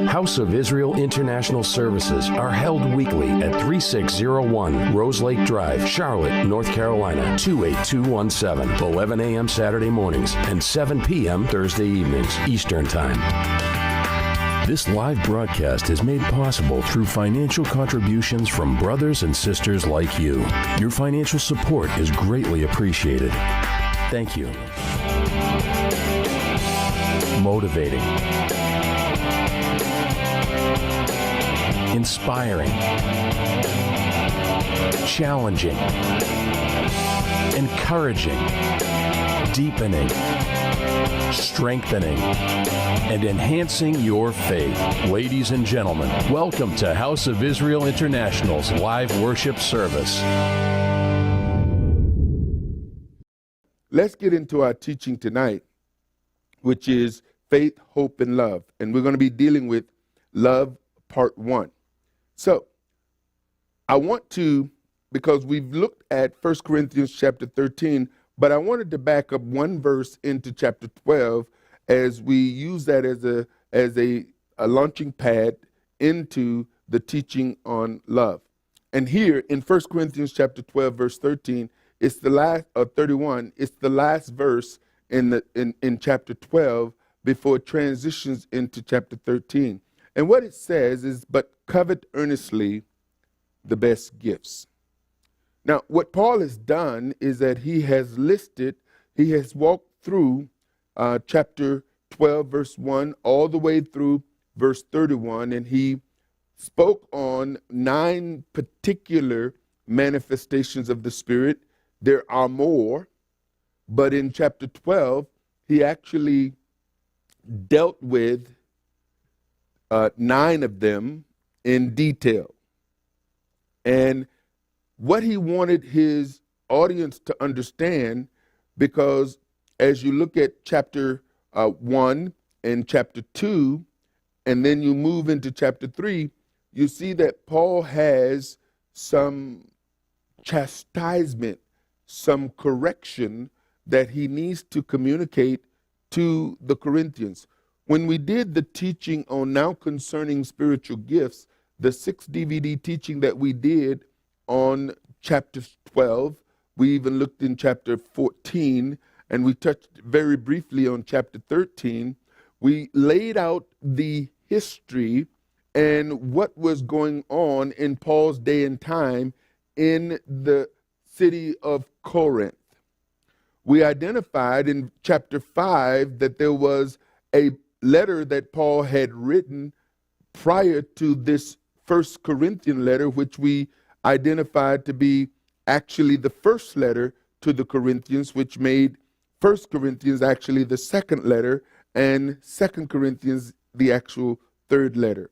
House of Israel International Services are held weekly at 3601 Rose Lake Drive, Charlotte, North Carolina, 28217, 11 a.m. Saturday mornings and 7 p.m. Thursday evenings, Eastern Time. This live broadcast is made possible through financial contributions from brothers and sisters like you. Your financial support is greatly appreciated. Thank you. Motivating. Inspiring. Challenging. Encouraging. Deepening. Strengthening. And enhancing your faith. Ladies and gentlemen, welcome to House of Israel International's live worship service. Let's get into our teaching tonight, which is faith, hope, and love. And we're going to be dealing with love, part 1. So, I want to, because we've looked at 1 Corinthians chapter 13, but I wanted to back up one verse into chapter 12 as we use that as a launching pad into the teaching on love. And here in 1 Corinthians chapter 12, verse 13, it's the last, 31, it's the last verse in chapter 12 before it transitions into chapter 13. And what it says is, but covet earnestly the best gifts. Now, what Paul has done is that he has walked through chapter 12, verse 1, all the way through verse 31, and he spoke on 9 particular manifestations of the Spirit. There are more, but in chapter 12, he actually dealt with 9 of them in detail. And what he wanted his audience to understand, because as you look at chapter 1 and chapter 2, and then you move into chapter 3, you see that Paul has some chastisement, some correction that he needs to communicate to the Corinthians. When we did the teaching on Now Concerning Spiritual Gifts, the 6 DVD teaching that we did on chapter 12, we even looked in chapter 14, and we touched very briefly on chapter 13. We laid out the history and what was going on in Paul's day and time in the city of Corinth. We identified in chapter 5 that there was a letter that Paul had written prior to this 1 Corinthian letter, which we identified to be actually the first letter to the Corinthians, which made 1 Corinthians actually the second letter and 2 Corinthians the actual third letter.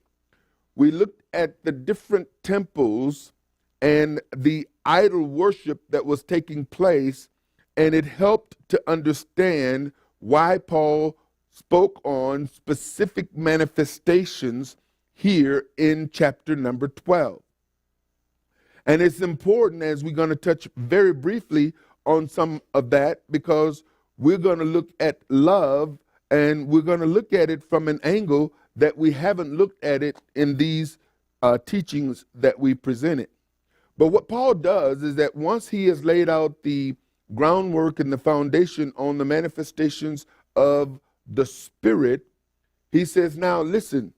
We looked at the different temples and the idol worship that was taking place, and it helped to understand why Paul spoke on specific manifestations here in chapter number 12. And it's important, as we're going to touch very briefly on some of that, because we're going to look at love, and we're going to look at it from an angle that we haven't looked at it in these teachings that we presented. But what Paul does is that once he has laid out the groundwork and the foundation on the manifestations of the Spirit, he says, now listen,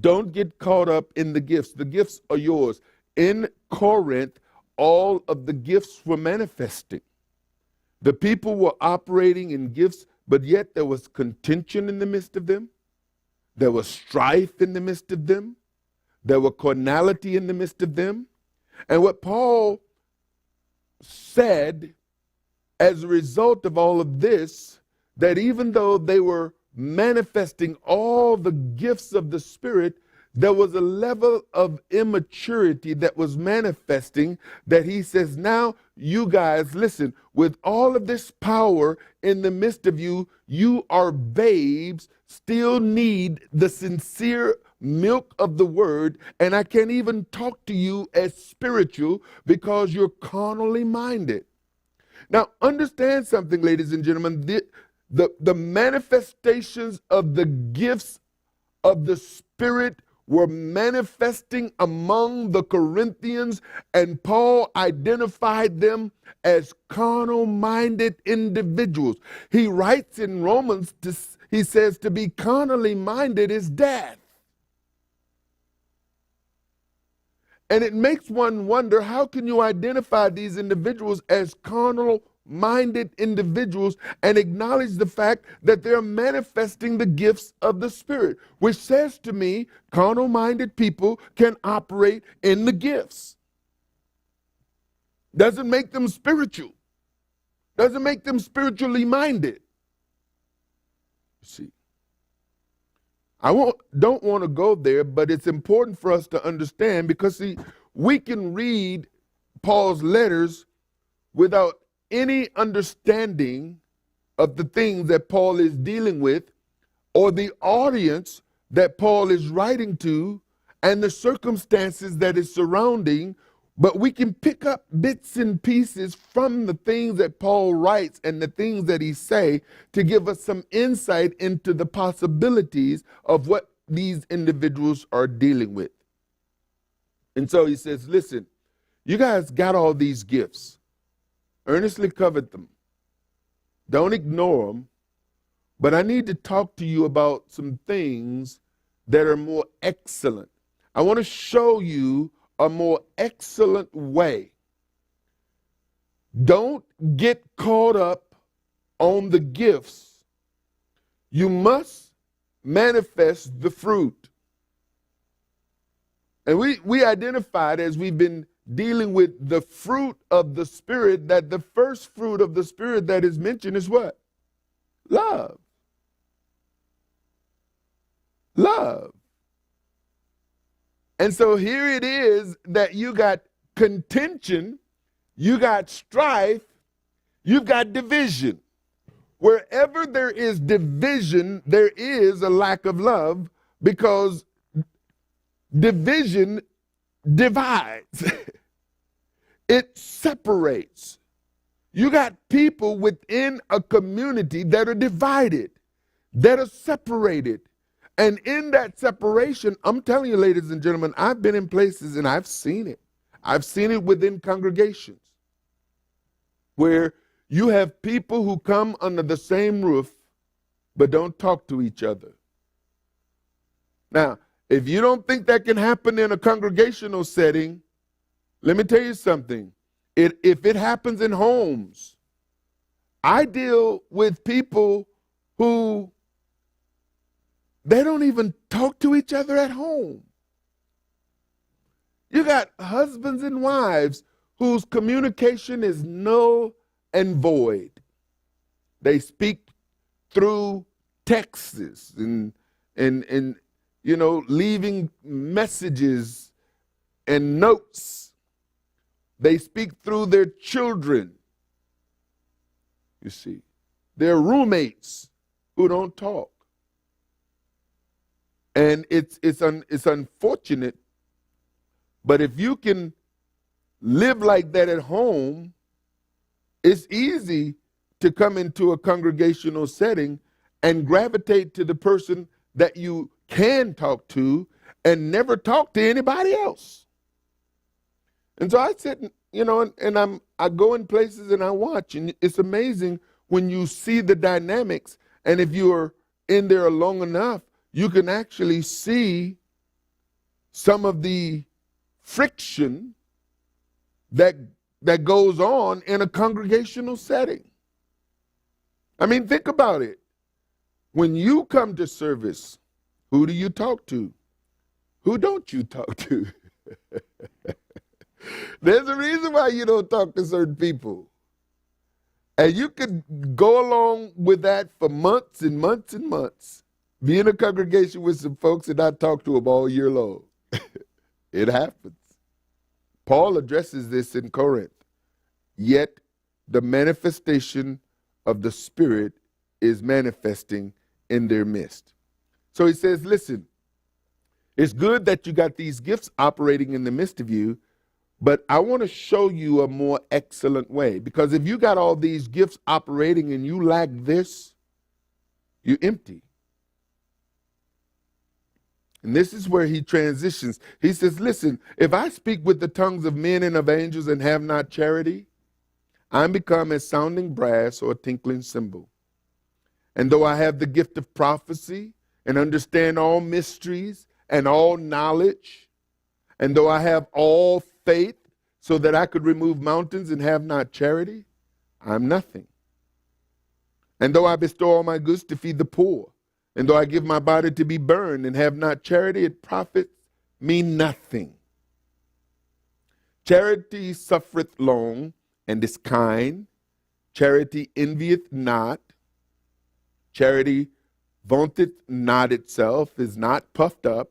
don't get caught up in the gifts. The gifts are yours. In Corinth, all of the gifts were manifesting. The people were operating in gifts, but yet there was contention in the midst of them. There was strife in the midst of them. There was carnality in the midst of them. And what Paul said as a result of all of this, that even though they were manifesting all the gifts of the Spirit, there was a level of immaturity that was manifesting, that he says, now you guys, listen, with all of this power in the midst of you, you are babes, still need the sincere milk of the word, and I can't even talk to you as spiritual because you're carnally minded. Now, understand something, ladies and gentlemen. the manifestations of the gifts of the Spirit were manifesting among the Corinthians, and Paul identified them as carnal-minded individuals. He writes in Romans, he says, to be carnally minded is death. And it makes one wonder, how can you identify these individuals as carnal-minded individuals and acknowledge the fact that they're manifesting the gifts of the Spirit, which says to me, carnal-minded people can operate in the gifts. Doesn't make them spiritual. Doesn't make them spiritually minded. See, I don't want to go there, but it's important for us to understand, because see, we can read Paul's letters without any understanding of the things that Paul is dealing with, or the audience that Paul is writing to, and the circumstances that is surrounding. But we can pick up bits and pieces from the things that Paul writes and the things that he say to give us some insight into the possibilities of what these individuals are dealing with. And so he says, listen, you guys got all these gifts. Earnestly covet them. Don't ignore them. But I need to talk to you about some things that are more excellent. I want to show you a more excellent way. Don't get caught up on the gifts. You must manifest the fruit. And we identified, as we've been dealing with the fruit of the Spirit, that the first fruit of the Spirit that is mentioned is what? Love. Love. And so here it is that you got contention, you got strife, you've got division. Wherever there is division, there is a lack of love, because division divides. It separates. You got people within a community that are divided, that are separated. And in that separation, I'm telling you, ladies and gentlemen, I've been in places and I've seen it. I've seen it within congregations where you have people who come under the same roof but don't talk to each other. Now, if you don't think that can happen in a congregational setting, let me tell you something. If it happens in homes, I deal with people who they don't even talk to each other at home. You got husbands and wives whose communication is null and void. They speak through texts and leaving messages and notes. They speak through their children. You see, they're roommates who don't talk. And it's unfortunate, but if you can live like that at home, it's easy to come into a congregational setting and gravitate to the person that you can talk to and never talk to anybody else. And so I sit, and I go in places and I watch, and it's amazing when you see the dynamics. And if you're in there long enough, you can actually see some of the friction that goes on in a congregational setting. I mean, think about it. When you come to service, who do you talk to? Who don't you talk to? There's a reason why you don't talk to certain people. And you could go along with that for months and months and months. Be in a congregation with some folks and not talk to them all year long. It happens. Paul addresses this in Corinth. Yet the manifestation of the Spirit is manifesting in their midst. So he says, listen, it's good that you got these gifts operating in the midst of you, but I want to show you a more excellent way. Because if you got all these gifts operating and you lack this, you're empty. And this is where he transitions. He says, listen, if I speak with the tongues of men and of angels and have not charity, I'm become as sounding brass or a tinkling cymbal. And though I have the gift of prophecy and understand all mysteries and all knowledge, and though I have all faith so that I could remove mountains and have not charity, I'm nothing. And though I bestow all my goods to feed the poor, and though I give my body to be burned and have not charity, it profits me nothing. Charity suffereth long and is kind. Charity envieth not. Charity vaunteth not itself, is not puffed up,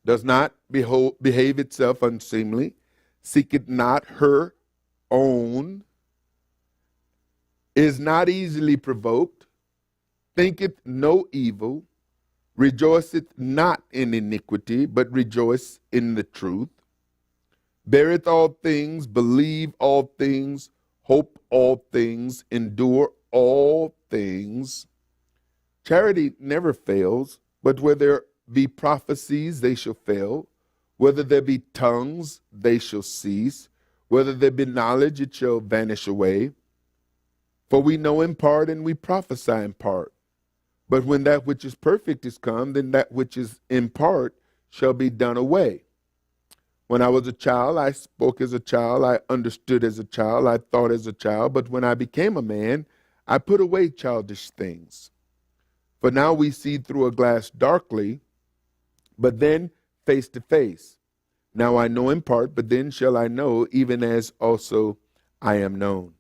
does not behave itself unseemly, seeketh not her own, is not easily provoked, thinketh no evil, rejoiceth not in iniquity, but rejoice in the truth, beareth all things, believe all things, hope all things, endure all things. Charity never fails, but where there be prophecies, they shall fail. Whether there be tongues, they shall cease. Whether there be knowledge, it shall vanish away. For we know in part and we prophesy in part. But when that which is perfect is come, then that which is in part shall be done away. When I was a child, I spoke as a child, I understood as a child, I thought as a child. But when I became a man, I put away childish things. For now we see through a glass darkly, but then face to face. Now I know in part, but then shall I know, even as also I am known.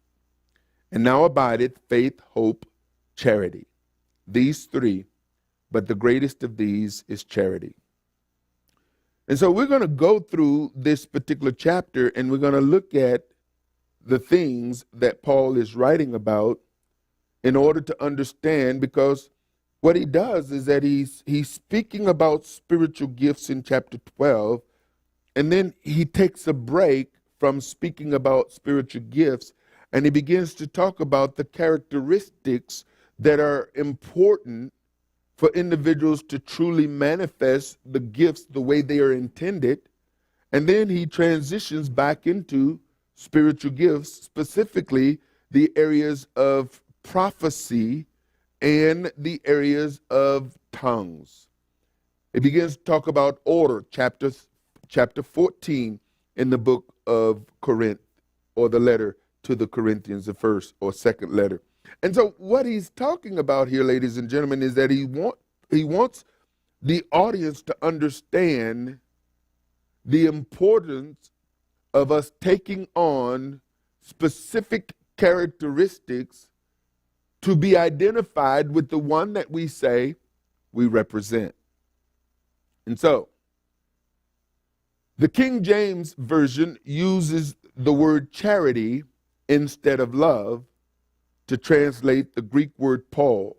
And now abideth faith, hope, charity. These three, but the greatest of these is charity. And so we're going to go through this particular chapter and we're going to look at the things that Paul is writing about in order to understand, because what he does is that he's speaking about spiritual gifts in chapter 12, and then he takes a break from speaking about spiritual gifts, and he begins to talk about the characteristics that are important for individuals to truly manifest the gifts the way they are intended. And then he transitions back into spiritual gifts, specifically the areas of prophecy and the areas of tongues. It begins to talk about order, chapter 14 in the book of Corinth, or the letter to the Corinthians, the first or second letter. And so what he's talking about here, ladies and gentlemen, is that he wants the audience to understand the importance of us taking on specific characteristics to be identified with the one that we say we represent. And so, the King James Version uses the word charity instead of love to translate the Greek word Paul.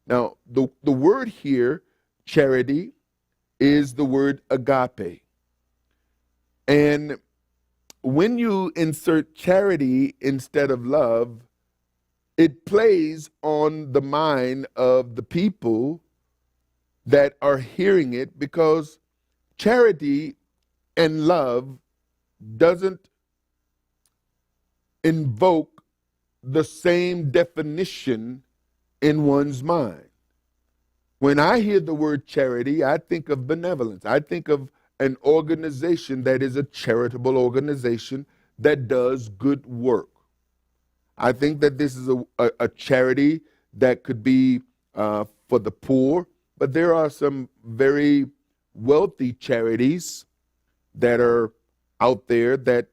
Now, the word here, charity, is the word agápē. And when you insert charity instead of love, it plays on the mind of the people that are hearing it, because charity and love doesn't invoke the same definition in one's mind. When I hear the word charity, I think of benevolence. I think of an organization that is a charitable organization that does good work. I think that this is a charity that could be for the poor, but there are some very wealthy charities that are out there that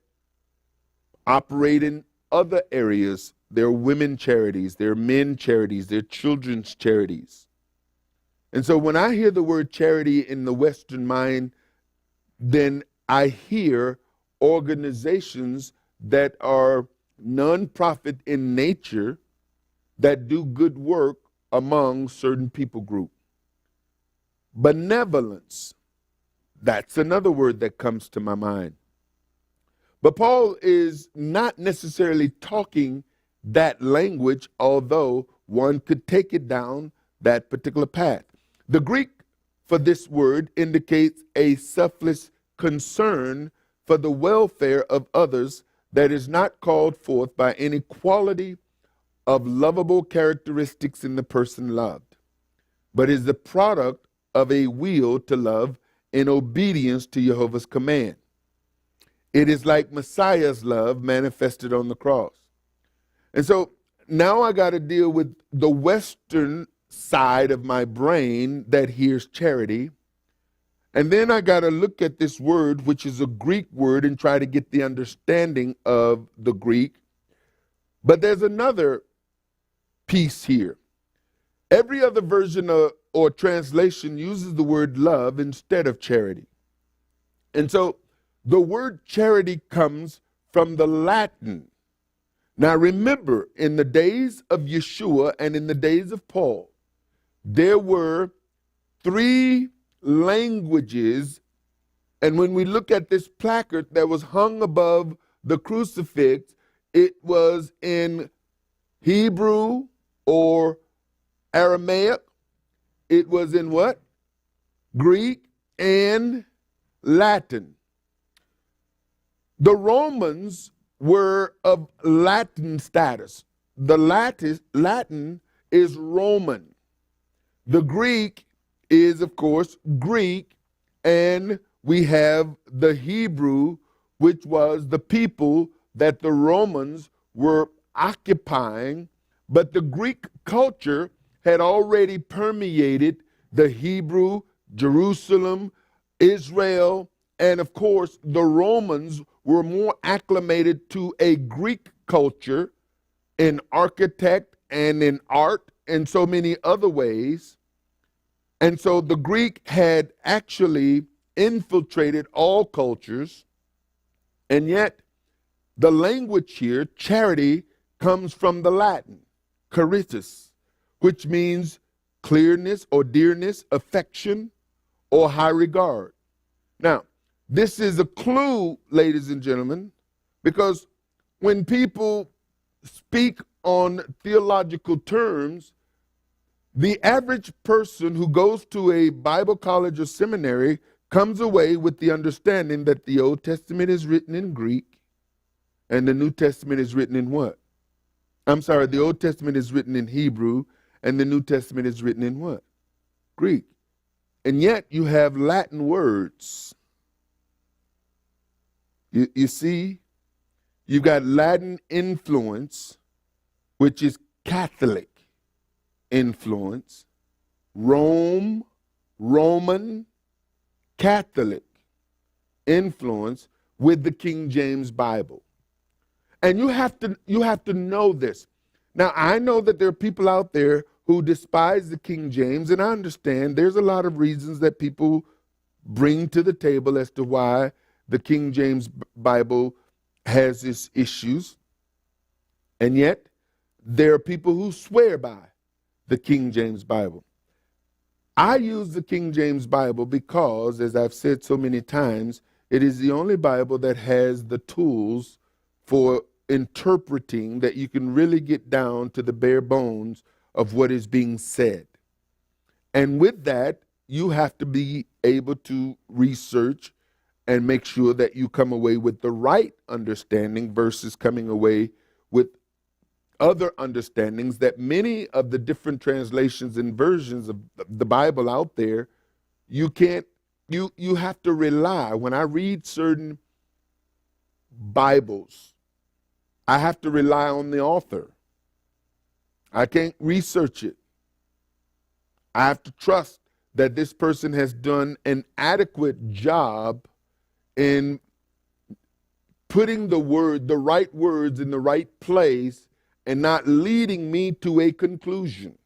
operate in other areas. There are women charities, there are men charities, there are children's charities. And so when I hear the word charity in the Western mind, then I hear organizations that are nonprofit in nature that do good work among certain people group. Benevolence, that's another word that comes to my mind. But Paul is not necessarily talking that language, although one could take it down that particular path. The Greek for this word indicates a selfless concern for the welfare of others that is not called forth by any quality of lovable characteristics in the person loved, but is the product of a will to love in obedience to Jehovah's command. It is like Messiah's love manifested on the cross. And so now I got to deal with the Western side of my brain that hears charity. And then I got to look at this word, which is a Greek word, and try to get the understanding of the Greek. But there's another piece here. Every other version or translation uses the word love instead of charity. And so the word charity comes from the Latin. Now remember, in the days of Yeshua and in the days of Paul, there were 3 languages. And when we look at this placard that was hung above the crucifix, it was in Hebrew or Aramaic. It was in what? Greek and Latin. The Romans were of Latin status. The Latin is Roman. The Greek is, of course, Greek, and we have the Hebrew, which was the people that the Romans were occupying, but the Greek culture had already permeated the Hebrew, Jerusalem, Israel, and of course the Romans were more acclimated to a Greek culture in architect and in art and so many other ways. And so the Greek had actually infiltrated all cultures, and yet the language here, charity, comes from the Latin, caritas, which means clearness or dearness, affection, or high regard. Now, this is a clue, ladies and gentlemen, because when people speak on theological terms, the average person who goes to a Bible college or seminary comes away with the understanding that the Old Testament is written in Greek and the New Testament is written in what? I'm sorry, the Old Testament is written in Hebrew and the New Testament is written in what? Greek. And yet you have Latin words. You see, you've got Latin influence, which is Catholic influence, Roman Catholic influence with the King James Bible. And you have to know this. Now, I know that there are people out there who despise the King James, and I understand there's a lot of reasons that people bring to the table as to why the King James Bible has its issues. And yet, there are people who swear by the King James Bible. I use the King James Bible because, as I've said so many times, it is the only Bible that has the tools for interpreting that you can really get down to the bare bones of what is being said. And with that, you have to be able to research and make sure that you come away with the right understanding versus coming away with other understandings that many of the different translations and versions of the Bible out there, you have to rely. When I read certain Bibles, I have to rely on the author. I can't research it. I have to trust that this person has done an adequate job in putting the right words in the right place and not leading me to a conclusion.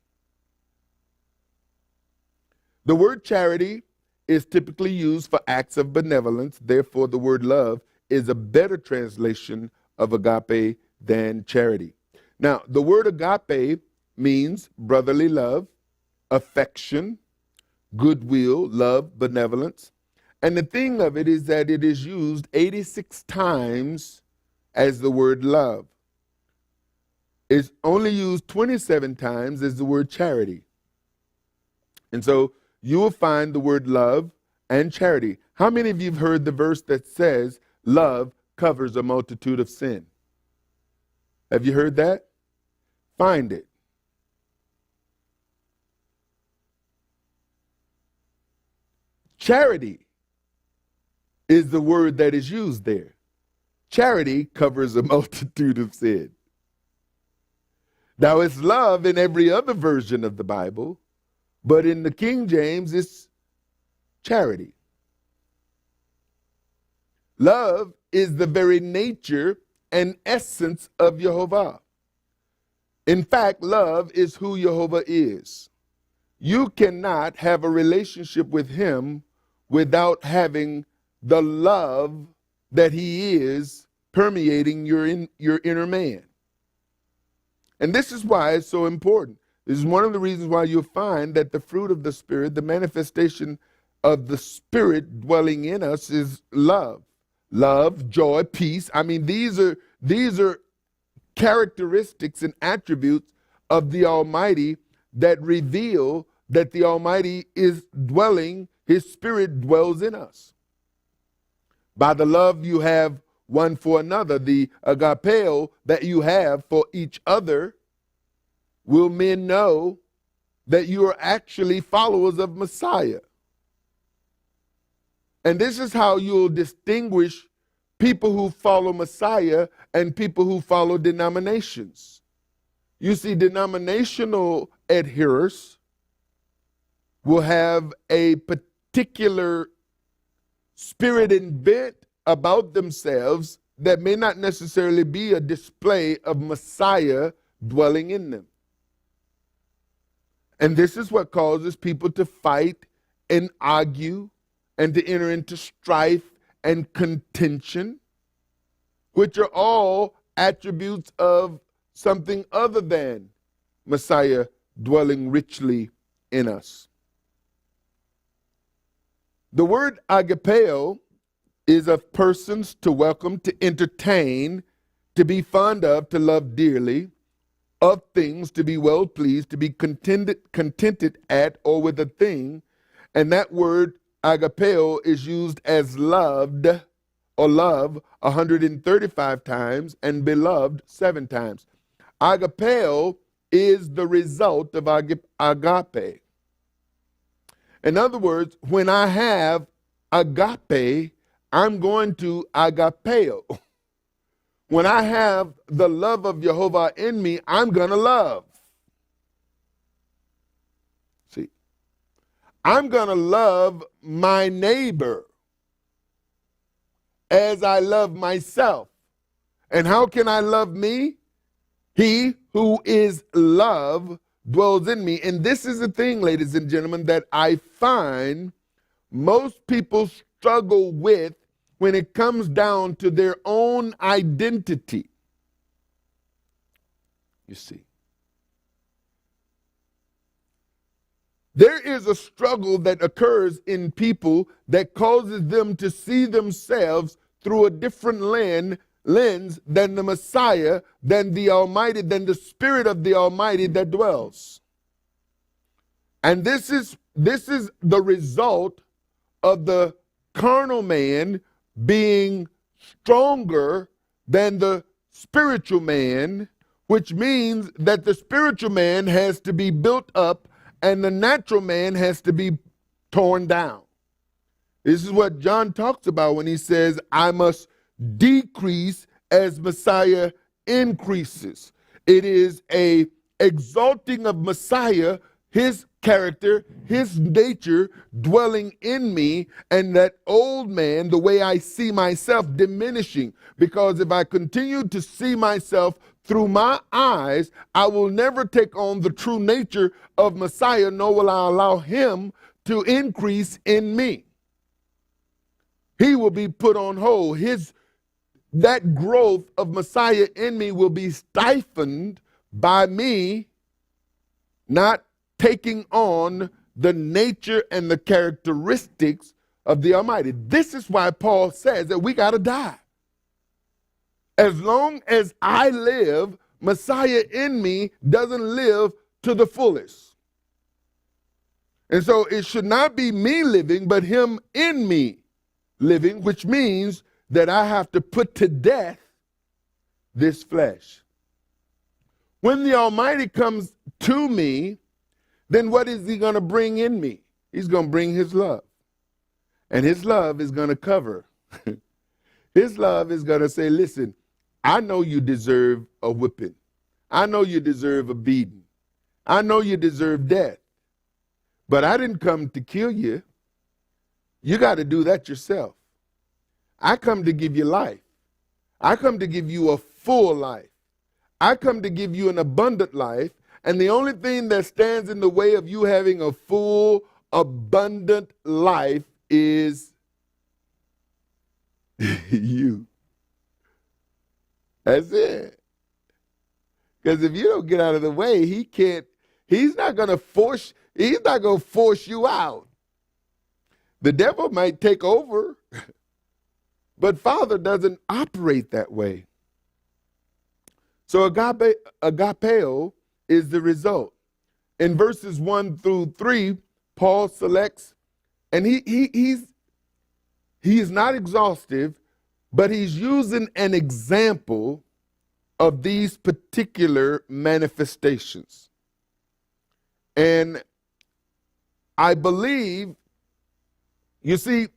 The word charity is typically used for acts of benevolence. Therefore, the word love is a better translation of agápē than charity. Now, the word agápē means brotherly love, affection, goodwill, love, benevolence. And the thing of it is that it is used 86 times as the word love. is only used 27 times as the word charity. And so you will find the word love and charity. How many of you have heard the verse that says love covers a multitude of sin? Have you heard that? Find it. Charity is the word that is used there. Charity covers a multitude of sin. Now, it's love in every other version of the Bible, but in the King James, it's charity. Love is the very nature and essence of YeHoVaH. In fact, love is who YeHoVaH is. You cannot have a relationship with him without having the love that he is permeating your inner man. And this is why it's so important. This is one of the reasons why you'll find that the fruit of the Spirit, the manifestation of the Spirit dwelling in us, is love. Love, joy, peace. I mean, these are characteristics and attributes of the Almighty that reveal that the Almighty is dwelling, his Spirit dwells in us. By the love you have one for another, the agápē that you have for each other, will men know that you are actually followers of Messiah. And this is how you'll distinguish people who follow Messiah and people who follow denominations. You see, denominational adherers will have a particular spirit and bent about themselves that may not necessarily be a display of Messiah dwelling in them. And this is what causes people to fight and argue and to enter into strife and contention, which are all attributes of something other than Messiah dwelling richly in us. The word agápē is of persons to welcome, to entertain, to be fond of, to love dearly, of things, to be well pleased, to be contented at or with a thing. And that word agápē is used as loved or love 135 times and beloved 7 times. Agápē is the result of agápē. In other words, when I have agápē, I'm going to agápē. When I have the love of YeHoVaH in me, I'm going to love. See, I'm going to love my neighbor as I love myself. And how can I love me? He who is love dwells in me. And this is the thing, ladies and gentlemen, that I find most people struggle with when it comes down to their own identity. You see, there is a struggle that occurs in people that causes them to see themselves through a different lens than the Messiah, than the Almighty, than the Spirit of the Almighty that dwells. And this is the result of the carnal man being stronger than the spiritual man, which means that the spiritual man has to be built up and the natural man has to be torn down. This is what John talks about when he says, I must decrease as Messiah increases. It is a exalting of Messiah, his character, his nature dwelling in me, and that old man, the way I see myself, diminishing. Because if I continue to see myself through my eyes, I will never take on the true nature of Messiah, nor will I allow him to increase in me. He will be put on hold. That growth of Messiah in me will be stifled by me not taking on the nature and the characteristics of the Almighty. This is why Paul says that we got to die. As long as I live, Messiah in me doesn't live to the fullest. And so it should not be me living, but him in me living, which means that I have to put to death this flesh. When the Almighty comes to me, then what is he going to bring in me? He's going to bring his love. And his love is going to cover. His love is going to say, listen, I know you deserve a whipping. I know you deserve a beating. I know you deserve death. But I didn't come to kill you. You got to do that yourself. I come to give you life. I come to give you a full life. I come to give you an abundant life. And the only thing that stands in the way of you having a full, abundant life is you. That's it. Because if you don't get out of the way, he's not going to force you out. The devil might take over, but Father doesn't operate that way. So agapeo is the result. In verses 1 through 3, Paul selects, and he is not exhaustive, but he's using an example of these particular manifestations. And I believe, you see,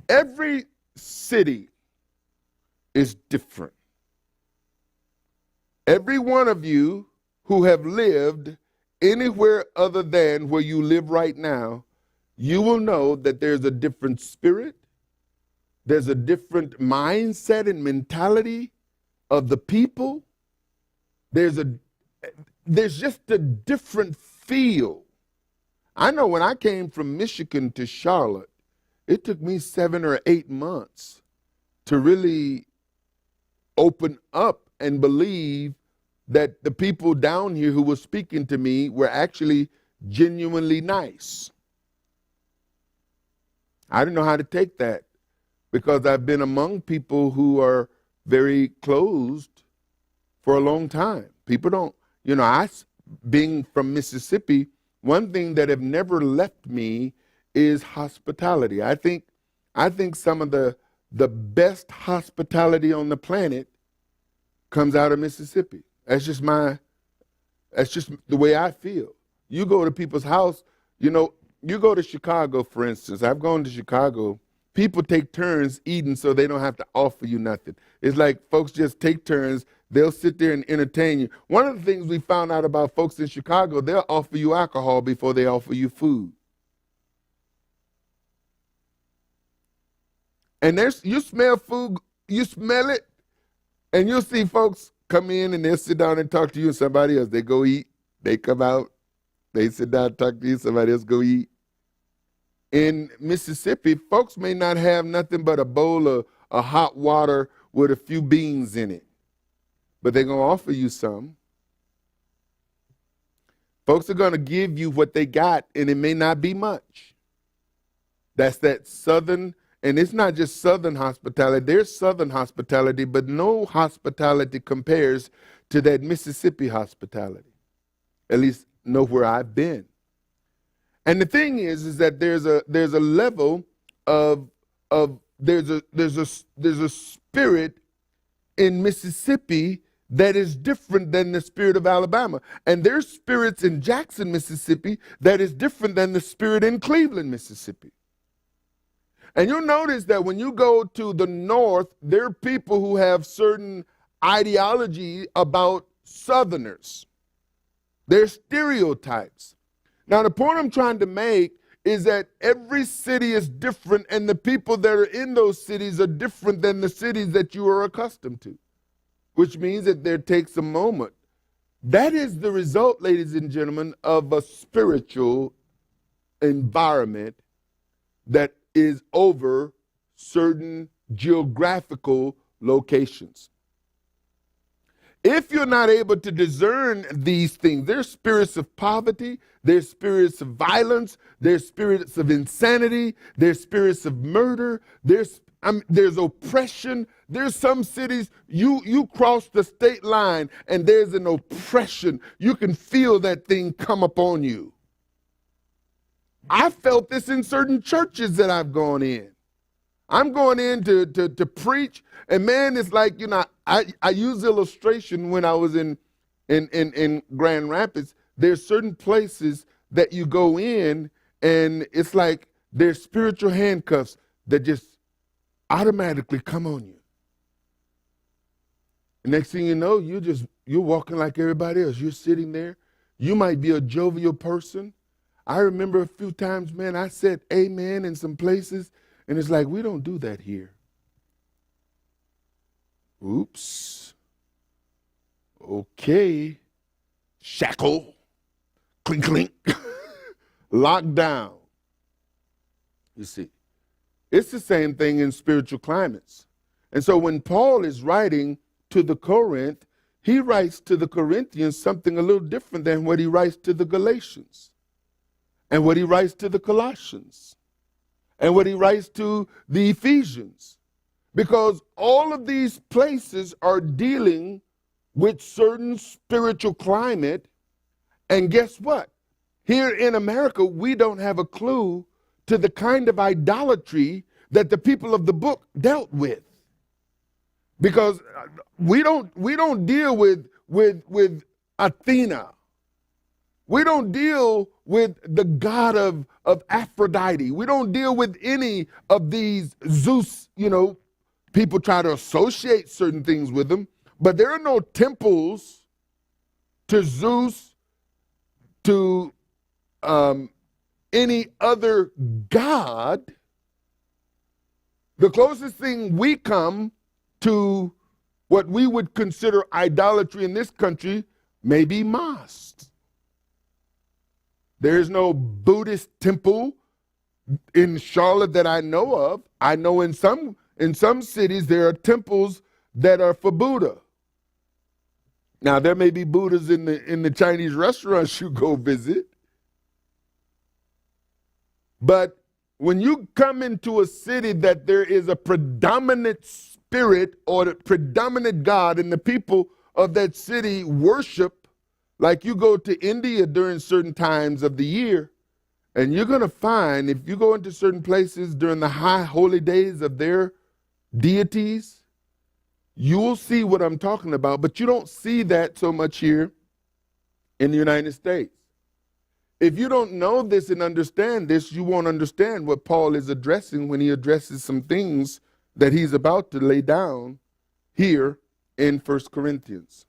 every city is different. Every one of you who have lived anywhere other than where you live right now, you will know that there's a different spirit, there's a different mindset and mentality of the people. There's just a different feel. I know when I came from Michigan to Charlotte, it took me 7 or 8 months to really open up and believe that the people down here who were speaking to me were actually genuinely nice. I didn't know how to take that because I've been among people who are very closed for a long time. People don't, being from Mississippi, one thing that have never left me is hospitality. I think some of the best hospitality on the planet comes out of Mississippi. That's just the way I feel. You go to people's house, you go to Chicago, for instance. I've gone to Chicago. People take turns eating so they don't have to offer you nothing. It's like folks just take turns. They'll sit there and entertain you. One of the things we found out about folks in Chicago, they'll offer you alcohol before they offer you food. And you smell food, you smell it, and you'll see folks come in and they'll sit down and talk to you and somebody else. They go eat, they come out, they sit down and talk to you, somebody else go eat. In Mississippi, folks may not have nothing but a bowl of hot water with a few beans in it, but they're going to offer you some. Folks are going to give you what they got, and it may not be much. That's that Southern. And it's not just Southern hospitality. There's Southern hospitality, but no hospitality compares to that Mississippi hospitality, at least nowhere I've been. And the thing is that there's a level of there's a spirit in Mississippi that is different than the spirit of Alabama. And there's spirits in Jackson, Mississippi that is different than the spirit in Cleveland, Mississippi. And you'll notice that when you go to the north, there are people who have certain ideology about Southerners. There's stereotypes. Now, the point I'm trying to make is that every city is different, and the people that are in those cities are different than the cities that you are accustomed to, which means that there takes a moment. That is the result, ladies and gentlemen, of a spiritual environment that is over certain geographical locations. If you're not able to discern these things, there's spirits of poverty, there's spirits of violence, there's spirits of insanity, there's spirits of murder, there's there's oppression. There's some cities, you cross the state line and there's an oppression. You can feel that thing come upon you. I felt this in certain churches that I've gone in. I'm going in to preach, and man, it's like, I use illustration when I was in Grand Rapids. There's certain places that you go in, and it's like there's spiritual handcuffs that just automatically come on you. The next thing you know, you're walking like everybody else. You're sitting there. You might be a jovial person. I remember a few times, man, I said amen in some places, and it's like, we don't do that here. Oops. Okay. Shackle. Clink, clink. Locked down. You see, it's the same thing in spiritual climates. And so when Paul is writing to the Corinth, he writes to the Corinthians something a little different than what he writes to the Galatians, and what he writes to the Colossians, and what he writes to the Ephesians. Because all of these places are dealing with certain spiritual climate. And guess what? Here in America, we don't have a clue to the kind of idolatry that the people of the book dealt with. Because we don't deal with Athena. We don't deal with the god of Aphrodite. We don't deal with any of these Zeus, people try to associate certain things with them, but there are no temples to Zeus, to any other god. The closest thing we come to what we would consider idolatry in this country may be mosques. There is no Buddhist temple in Charlotte that I know of. I know in some cities there are temples that are for Buddha. Now there may be Buddhas in the Chinese restaurants you go visit. But when you come into a city that there is a predominant spirit or the predominant God, and the people of that city worship, like you go to India during certain times of the year, and you're going to find, if you go into certain places during the high holy days of their deities, you will see what I'm talking about, but you don't see that so much here in the United States. If you don't know this and understand this, you won't understand what Paul is addressing when he addresses some things that he's about to lay down here in 1 Corinthians.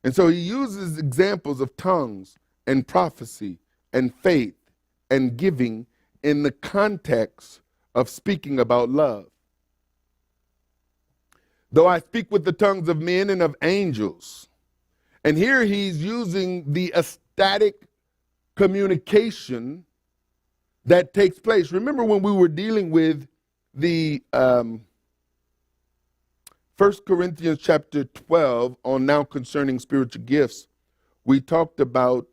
And so he uses examples of tongues and prophecy and faith and giving in the context of speaking about love. Though I speak with the tongues of men and of angels. And here he's using the ecstatic communication that takes place. Remember when we were dealing with the 1 Corinthians chapter 12 on now concerning spiritual gifts, we talked about,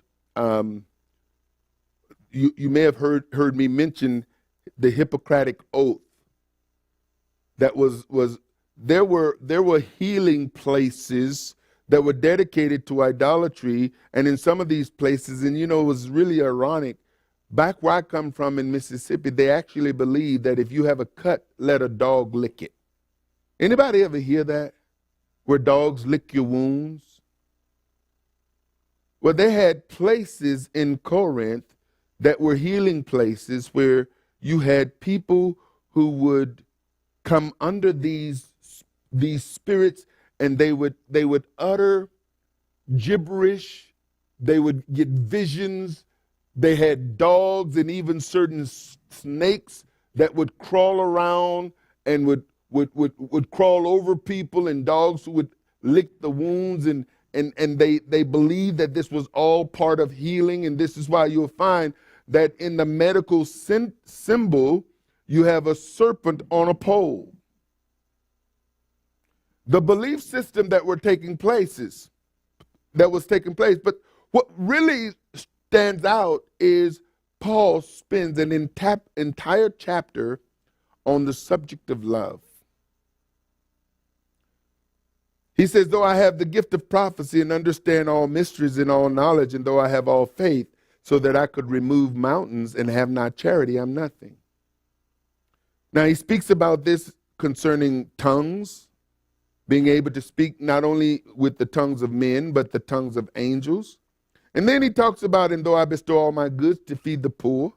you may have heard me mention the Hippocratic oath. That was there were healing places that were dedicated to idolatry, and in some of these places, and it was really ironic, back where I come from in Mississippi, they actually believe that if you have a cut, let a dog lick it. Anybody ever hear that? Where dogs lick your wounds? Well, they had places in Corinth that were healing places where you had people who would come under these spirits, and they would utter gibberish. They would get visions. They had dogs and even certain snakes that would crawl around and would crawl over people, and dogs who would lick the wounds, and they believed that this was all part of healing. And this is why you'll find that in the medical symbol, you have a serpent on a pole. The belief system that was taking place. But what really stands out is Paul spends an entire chapter on the subject of love. He says, though I have the gift of prophecy and understand all mysteries and all knowledge, and though I have all faith so that I could remove mountains and have not charity, I'm nothing. Now he speaks about this concerning tongues, being able to speak not only with the tongues of men, but the tongues of angels. And then he talks about, and though I bestow all my goods to feed the poor,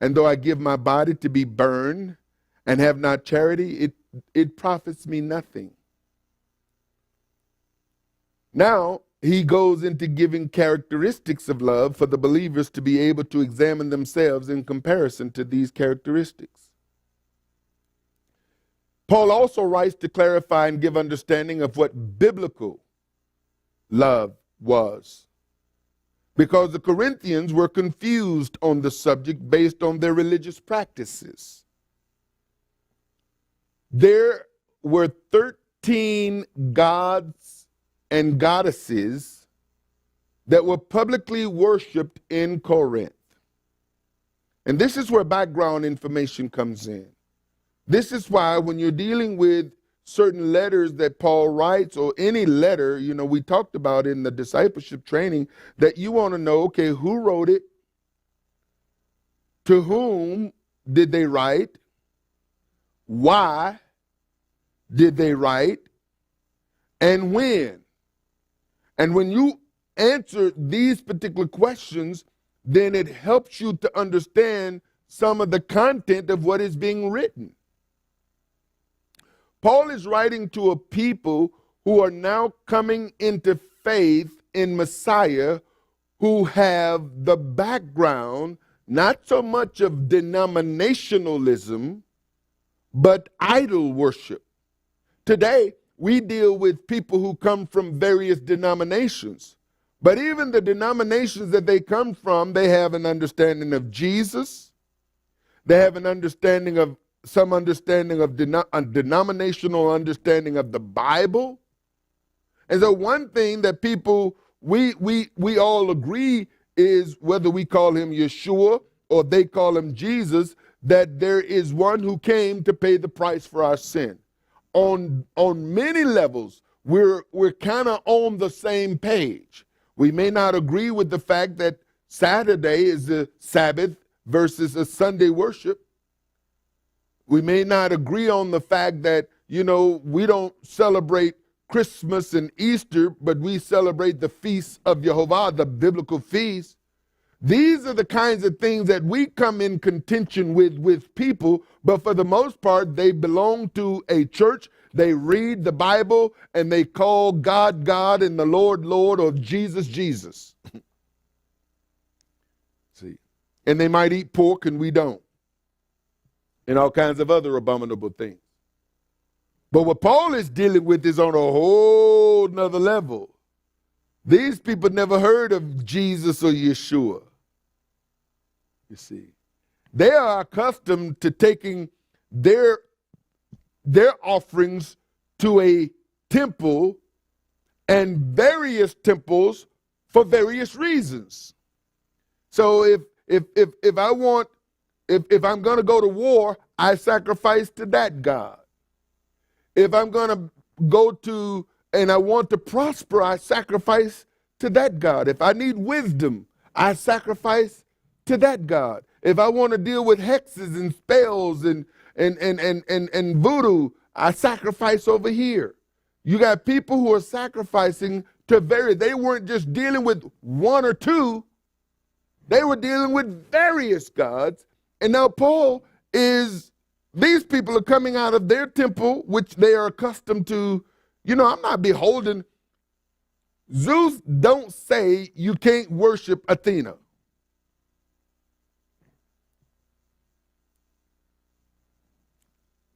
and though I give my body to be burned and have not charity, it profits me nothing. Now, he goes into giving characteristics of love for the believers to be able to examine themselves in comparison to these characteristics. Paul also writes to clarify and give understanding of what biblical love was, because the Corinthians were confused on the subject based on their religious practices. There were 13 gods and goddesses that were publicly worshipped in Corinth. And this is where background information comes in. This is why when you're dealing with certain letters that Paul writes, or any letter, we talked about in the discipleship training, that you want to know, okay, who wrote it? To whom did they write? Why did they write? And when? And when you answer these particular questions, then it helps you to understand some of the content of what is being written. Paul is writing to a people who are now coming into faith in Messiah, who have the background not so much of denominationalism, but idol worship. Today, we deal with people who come from various denominations. But even the denominations that they come from, they have an understanding of Jesus. They have an understanding of denominational understanding of the Bible. And so one thing that people, we all agree is, whether we call him Yeshua or they call him Jesus, that there is one who came to pay the price for our sin. On many levels, we're kind of on the same page. We may not agree with the fact that Saturday is the Sabbath versus a Sunday worship. We may not agree on the fact that, we don't celebrate Christmas and Easter, but we celebrate the feast of YeHoVaH, the biblical feast. These are the kinds of things that we come in contention with people, but for the most part, they belong to a church. They read the Bible and they call God, God, and the Lord, Lord, or Jesus, Jesus. See, and they might eat pork and we don't, and all kinds of other abominable things. But what Paul is dealing with is on a whole nother level. These people never heard of Jesus or Yeshua. You see, they are accustomed to taking their offerings to a temple and various temples for various reasons. So if I'm going to go to war, I sacrifice to that God. If I'm going to go to and I want to prosper, I sacrifice to that God. If I need wisdom, I sacrifice to that God. If I want to deal with hexes and spells and voodoo, I sacrifice over here. You got people who are sacrificing to they weren't just dealing with one or two, they were dealing with various gods. And now these people are coming out of their temple, which they are accustomed to. I'm not beholden. Zeus don't say you can't worship Athena.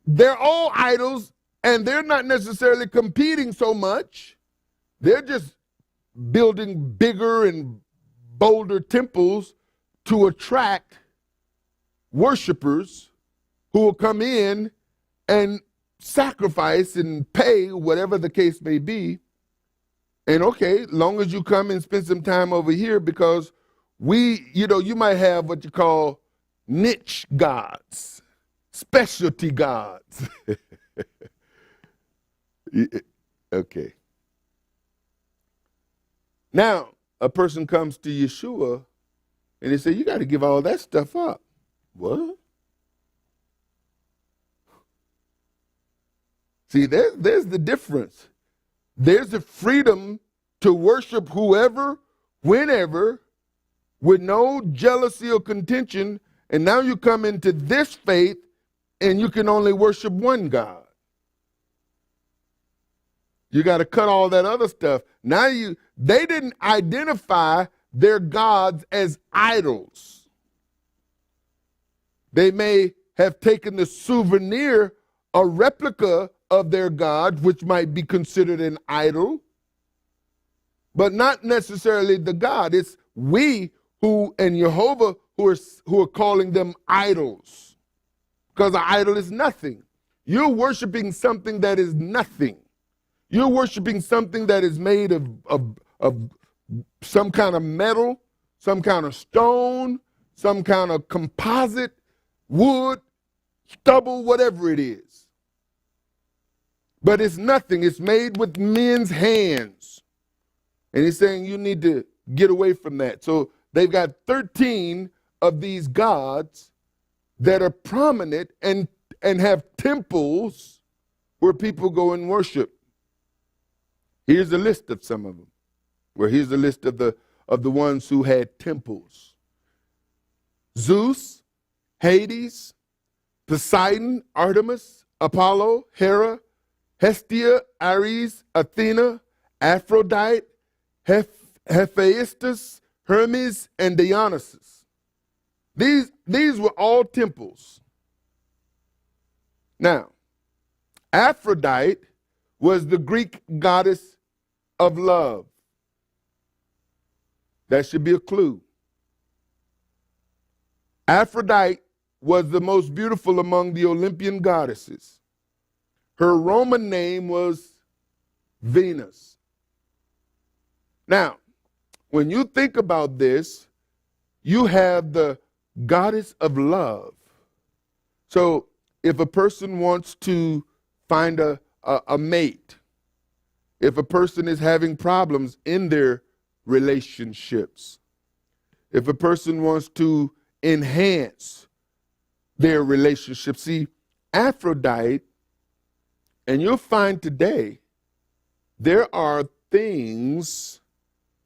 They're all idols, and they're not necessarily competing so much. They're just building bigger and bolder temples to attract worshipers who will come in and sacrifice and pay, whatever the case may be. And okay, long as you come and spend some time over here, because you might have what you call niche gods. specialty gods. Okay. Now, a person comes to Yeshua and they say, you got to give all that stuff up. What? See, there's the difference. There's the freedom to worship whoever, whenever, with no jealousy or contention. And now you come into this faith and you can only worship one God. You got to cut all that other stuff. Now they didn't identify their gods as idols. They may have taken the souvenir, a replica of their God, which might be considered an idol, but not necessarily the God. It's we who and YeHoVaH who are calling them idols, because an idol is nothing. You're worshiping something that is nothing. You're worshiping something that is made of some kind of metal, some kind of stone, some kind of composite, wood, stubble, whatever it is. But it's nothing. It's made with men's hands. And he's saying you need to get away from that. So they've got 13 of these gods that are prominent and have temples where people go and worship. Here's a list of some of them. Well, here's a list of the ones who had temples. Zeus, Hades, Poseidon, Artemis, Apollo, Hera, Hestia, Ares, Athena, Aphrodite, Hephaestus, Hermes, and Dionysus. These were all temples. Now, Aphrodite was the Greek goddess of love. That should be a clue. Aphrodite was the most beautiful among the Olympian goddesses. Her Roman name was Venus. Now, when you think about this, you have the goddess of love. So if a person wants to find a mate, if a person is having problems in their relationships, if a person wants to enhance their relationship. See, Aphrodite, and you'll find today, there are things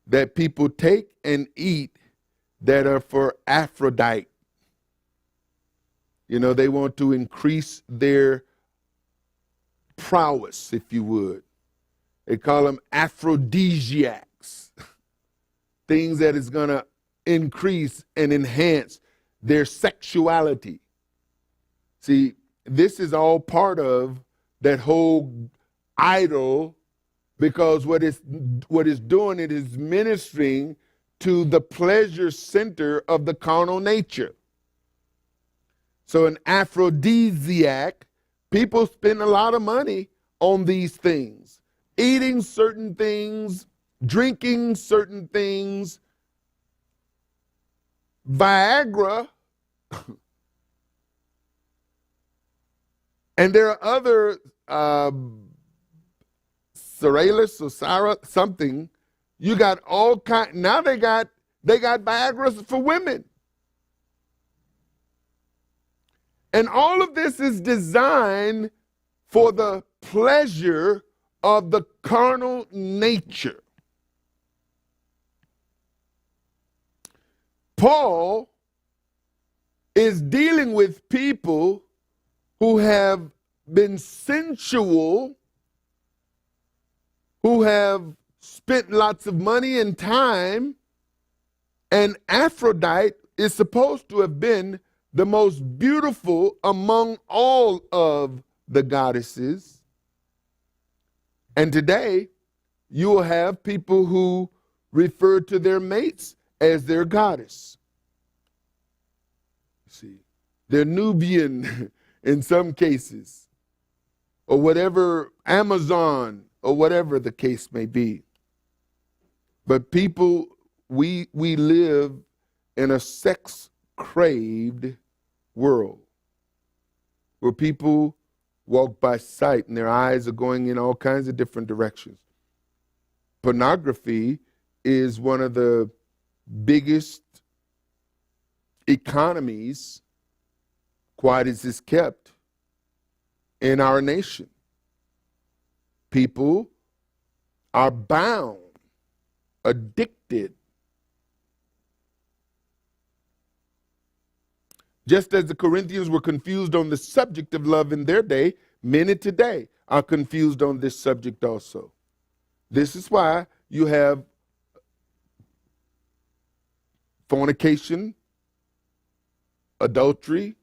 that people take and eat that are for Aphrodite. You know, they want to increase their prowess, if you would. They call them aphrodisiacs. Things that is going to increase and enhance their sexuality. See, this is all part of that whole idol, because what it's doing, it is ministering to the pleasure center of the carnal nature. So an aphrodisiac, people spend a lot of money on these things, eating certain things, drinking certain things. Viagra, and there are other Cerealis or Sarah something. You got all kind. Now they got Viagra for women, and all of this is designed for the pleasure of the carnal nature. Paul is dealing with people who have been sensual, who have spent lots of money and time, and Aphrodite is supposed to have been the most beautiful among all of the goddesses. And today, you will have people who refer to their mates as their goddess. See, they're Nubian in some cases, or whatever, Amazon, or whatever the case may be. But people, we live in a sex-craved world. where people walk by sight and their eyes are going in all kinds of different directions. Pornography is one of the biggest economies, quiet as it's kept, in our nation. People are bound, addicted. Just as the Corinthians were confused on the subject of love in their day, many today are confused on this subject also. This is why you have fornication, adultery,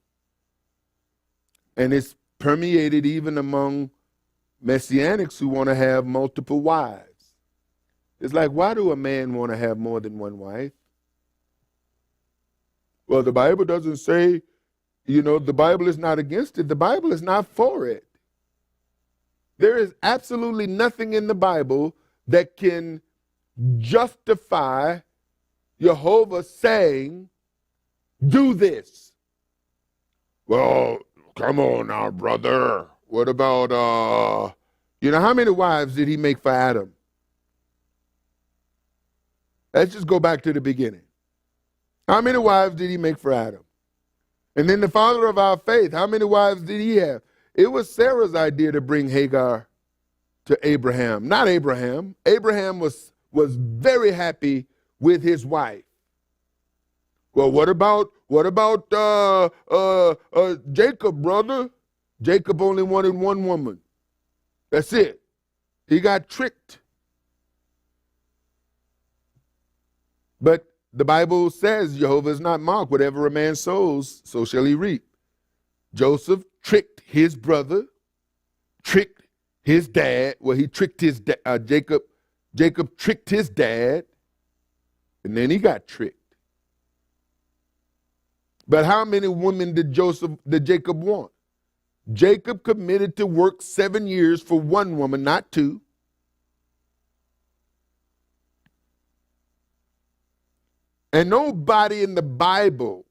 and it's permeated even among Messianics who want to have multiple wives. It's like, why do a man want to have more than one wife? Well, the Bible doesn't say, the Bible is not against it. The Bible is not for it. There is absolutely nothing in the Bible that can justify YeHoVaH saying, do this. Well, come on now, brother. What about, how many wives did he make for Adam? Let's just go back to the beginning. How many wives did he make for Adam? And then the father of our faith, how many wives did he have? It was Sarah's idea to bring Hagar to Abraham, not Abraham. Abraham was very happy with his wife. Well, what about Jacob, brother? Jacob only wanted one woman. That's it. He got tricked. But the Bible says YeHoVaH is not mocked. Whatever a man sows, so shall he reap. Joseph tricked his brother, tricked his dad. Well, he tricked his Jacob. Jacob tricked his dad, and then he got tricked. But how many women did Jacob want? Jacob committed to work 7 years for one woman, not two. And nobody in the Bible,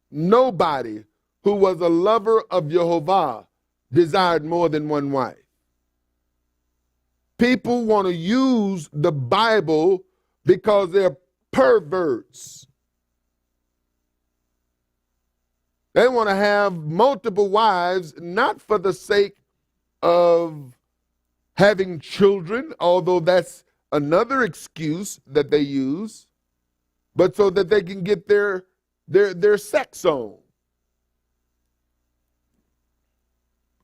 nobody who was a lover of YeHoVaH desired more than one wife. People want to use the Bible because they're perverts. They want to have multiple wives, not for the sake of having children, although that's another excuse that they use, but so that they can get their sex on.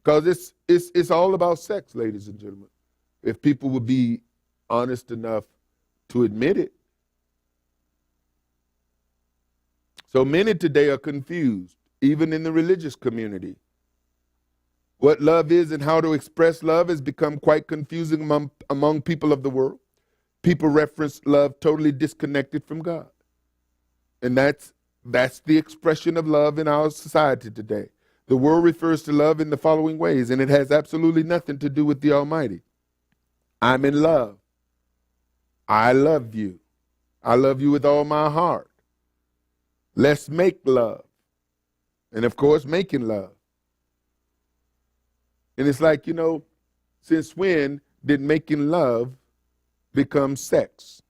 Because it's all about sex, ladies and gentlemen. If people would be honest enough to admit it. So many today are confused, even in the religious community. What love is and how to express love has become quite confusing among people of the world. People reference love totally disconnected from God. And that's the expression of love in our society today. The world refers to love in the following ways, and it has absolutely nothing to do with the Almighty. I'm in love. I love you. I love you with all my heart. Let's make love. And of course, making love. And it's like, since when did making love become sex?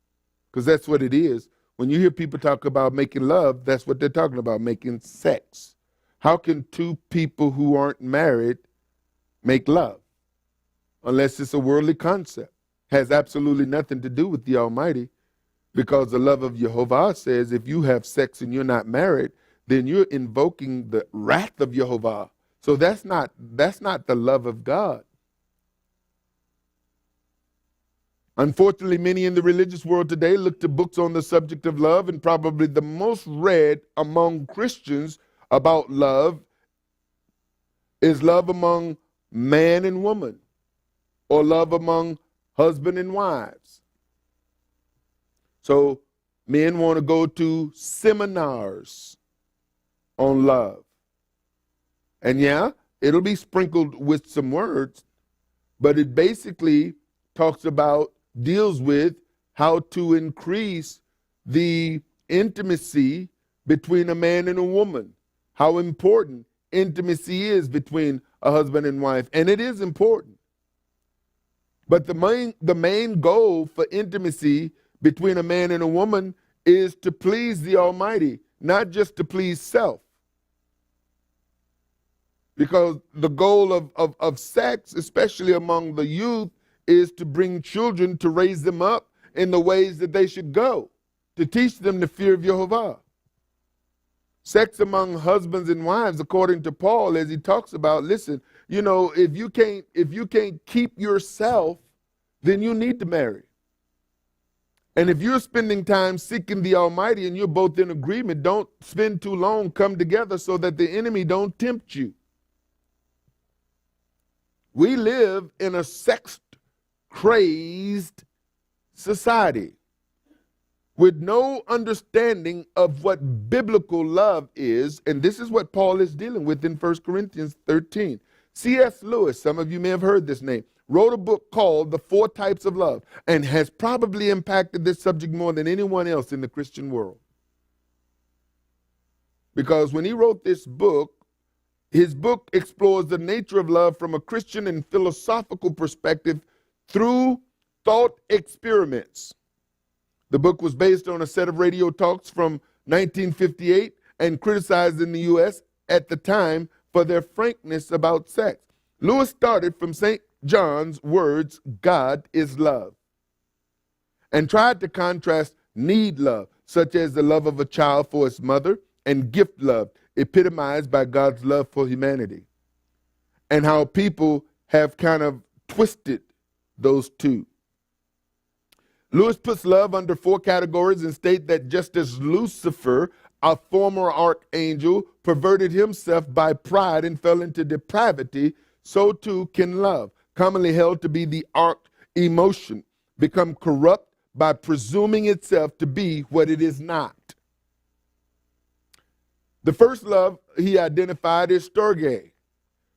Because that's what it is. When you hear people talk about making love, that's what they're talking about, making sex. How can two people who aren't married make love? Unless it's a worldly concept. Has absolutely nothing to do with the Almighty. Because the love of YeHoVaH says if you have sex and you're not married, then you're invoking the wrath of YeHoVaH. So that's not the love of God. Unfortunately, many in the religious world today look to books on the subject of love, and probably the most read among Christians about love is love among man and woman, or love among husband and wives. So men want to go to seminars on love. And yeah, it'll be sprinkled with some words, but it basically deals with how to increase the intimacy between a man and a woman, how important intimacy is between a husband and wife, and it is important. But the main goal for intimacy between a man and a woman is to please the Almighty, not just to please self. Because the goal of sex, especially among the youth, is to bring children, to raise them up in the ways that they should go, to teach them the fear of YeHoVaH. Sex among husbands and wives, according to Paul, as he talks about, listen, you know, if you can't keep yourself, then you need to marry. And if you're spending time seeking the Almighty and you're both in agreement, don't spend too long, come together so that the enemy don't tempt you. We live in a sex-crazed society with no understanding of what biblical love is, and this is what Paul is dealing with in 1 Corinthians 13. C.S. Lewis, some of you may have heard this name, wrote a book called The 4 Types of Love, and has probably impacted this subject more than anyone else in the Christian world. Because when he wrote this book, his book explores the nature of love from a Christian and philosophical perspective through thought experiments. The book was based on a set of radio talks from 1958 and criticized in the U.S. at the time for their frankness about sex. Lewis started from St. John's words, God is love, and tried to contrast need love, such as the love of a child for its mother, and gift love, epitomized by God's love for humanity, and how people have kind of twisted those two. Lewis puts love under 4 categories and states that just as Lucifer, a former archangel, perverted himself by pride and fell into depravity, so too can love, commonly held to be the arch emotion, become corrupt by presuming itself to be what it is not. The first love he identified is storge,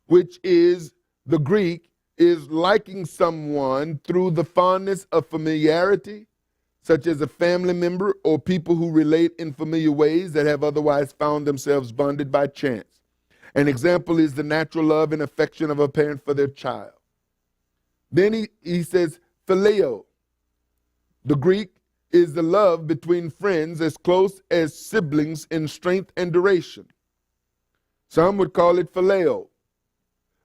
which is the Greek, is liking someone through the fondness of familiarity, such as a family member or people who relate in familiar ways that have otherwise found themselves bonded by chance. An example is the natural love and affection of a parent for their child. Then he says phileo. The Greek is the love between friends as close as siblings in strength and duration. Some would call it phileo.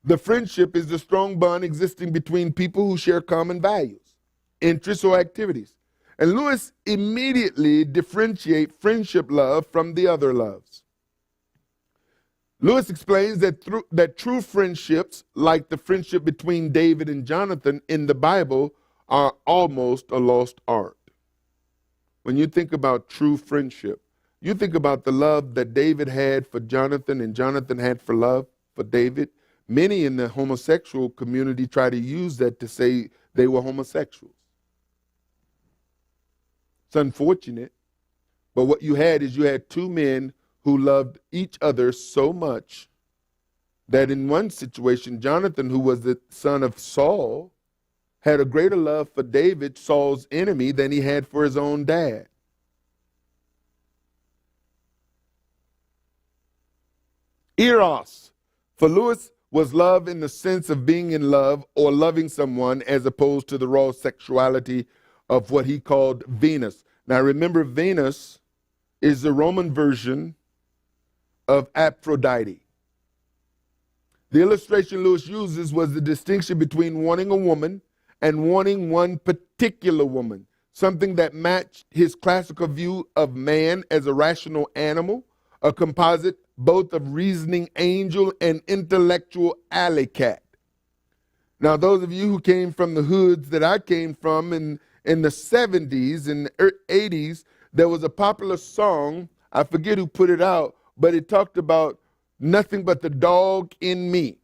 The friendship is the strong bond existing between people who share common values, interests, or activities. And Lewis immediately differentiates friendship love from the other loves. Lewis explains that true friendships, like the friendship between David and Jonathan in the Bible, are almost a lost art. When you think about true friendship, you think about the love that David had for Jonathan and Jonathan had for love for David. Many in the homosexual community try to use that to say they were homosexuals. It's unfortunate, but what you had is you had 2 men who loved each other so much that in one situation, Jonathan, who was the son of Saul, had a greater love for David, Saul's enemy, than he had for his own dad. Eros, for Lewis, was love in the sense of being in love or loving someone, as opposed to the raw sexuality of what he called Venus. Now remember, Venus is the Roman version of Aphrodite. The illustration Lewis uses was the distinction between wanting a woman and wanting one particular woman, something that matched his classical view of man as a rational animal, a composite both of reasoning angel and intellectual alley cat. Now, those of you who came from the hoods that I came from in the 70s and 80s, there was a popular song, I forget who put it out, but it talked about nothing but the dog in me.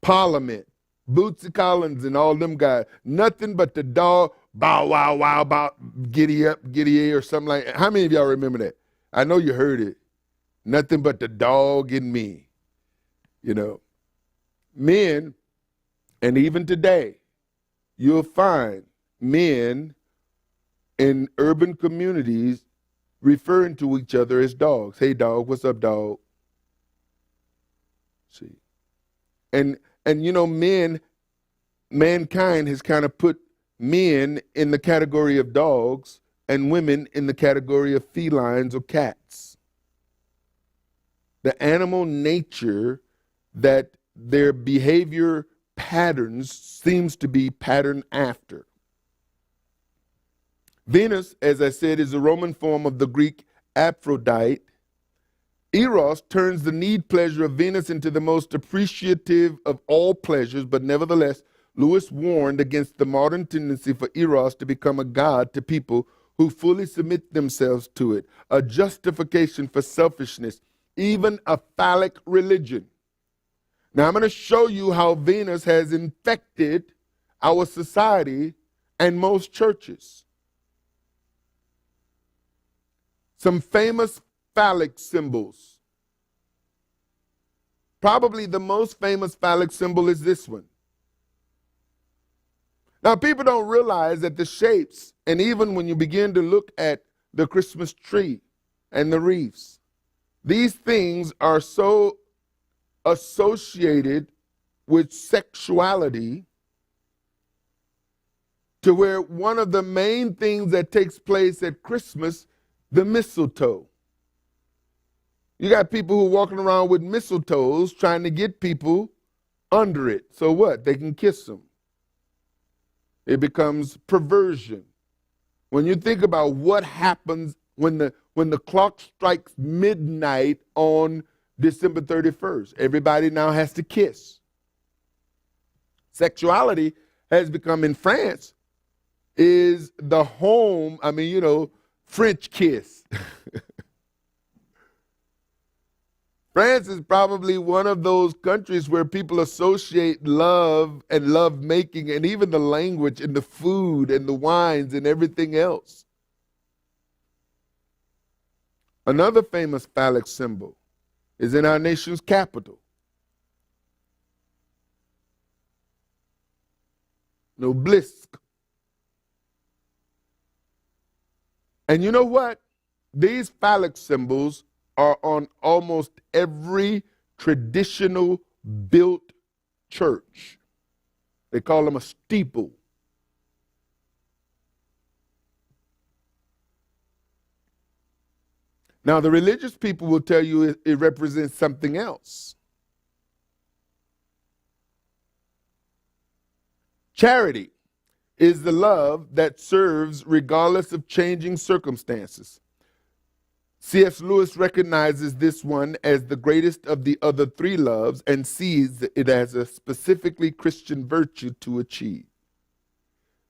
Parliament, Bootsy Collins and all them guys, nothing but the dog, bow, wow, wow, bow, giddy up, giddy or something like that. How many of y'all remember that? I know you heard it. Nothing but the dog in me. You know, men, and even today, you'll find men in urban communities referring to each other as dogs. Hey, dog, what's up, dog? See, and mankind has kind of put men in the category of dogs and women in the category of felines or cats. The animal nature that their behavior patterns seems to be patterned after. Venus, as I said, is a Roman form of the Greek Aphrodite. Eros turns the need pleasure of Venus into the most appreciative of all pleasures, but nevertheless, Lewis warned against the modern tendency for Eros to become a god to people who fully submit themselves to it, a justification for selfishness, even a phallic religion. Now, I'm going to show you how Venus has infected our society and most churches. Some famous phallic symbols. Probably the most famous phallic symbol is this one. Now, people don't realize that the shapes, and even when you begin to look at the Christmas tree and the wreaths, these things are so associated with sexuality to where one of the main things that takes place at Christmas, the mistletoe. You got people who are walking around with mistletoes trying to get people under it. So what? They can kiss them. It becomes perversion. When you think about what happens when the clock strikes midnight on December 31st, everybody now has to kiss. Sexuality has become, in France, is the home, French kiss. France is probably one of those countries where people associate love and love making and even the language and the food and the wines and everything else. Another famous phallic symbol is in our nation's capital. No obelisk. And you know what? These phallic symbols are on almost every traditional built church. They call them a steeple. Now, the religious people will tell you it represents something else. Charity is the love that serves regardless of changing circumstances. C.S. Lewis recognizes this one as the greatest of the other three loves and sees it as a specifically Christian virtue to achieve.